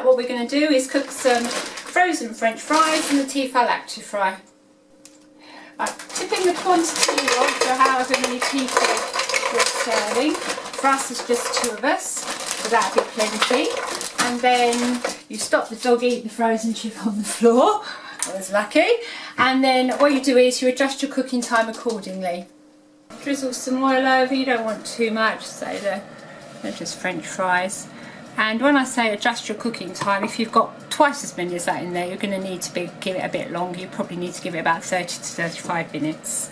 that, what we're going to do is cook some frozen French fries in the Tefal Actifry. Right, tipping the quantity of for however many people you're serving. For us it's just 2 of us, so that'll be plenty. And then you stop the dog eating the frozen chip on the floor. I was lucky. And then what you do is you adjust your cooking time accordingly. Drizzle some oil over, you don't want too much, so they're just French fries. And when I say adjust your cooking time, if you've got twice as many as that in there, you're going to need to give it a bit longer. You probably need to give it about 30 to 35 minutes.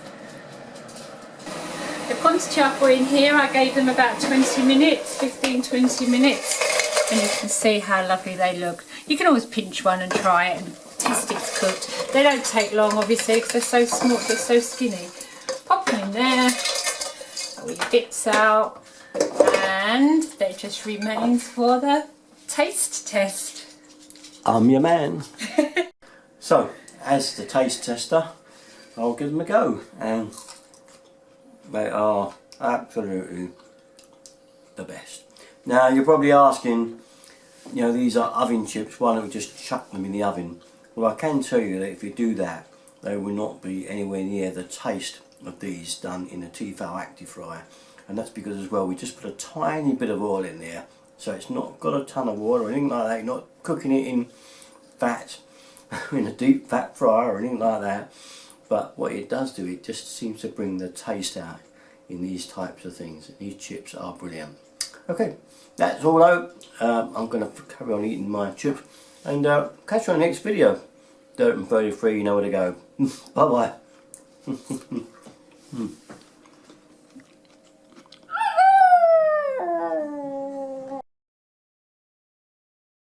The quantity I put in here, I gave them about 20 minutes, 15-20 minutes. And you can see how lovely they look. You can always pinch one and try it and test it's cooked. They don't take long, obviously, because they're so small, they're so skinny. Pop them in there, all your bits out, and they just remain for the taste test. I'm your man. So, as the taste tester, I'll give them a go, and they are absolutely the best. Now, you're probably asking, you know, these are oven chips, why don't we just chuck them in the oven? Well, I can tell you that if you do that, they will not be anywhere near the taste of these done in a Tefal Actifry. And that's because as well we just put a tiny bit of oil in there, so it's not got a ton of oil or anything like that. You're not cooking it in fat in a deep fat fryer or anything like that, but what it does do, it just seems to bring the taste out in these types of things. These chips are brilliant. Okay, that's all out. I'm going to carry on eating my chips and catch you on the next video. Dirt and 33, you know where to go. Bye bye.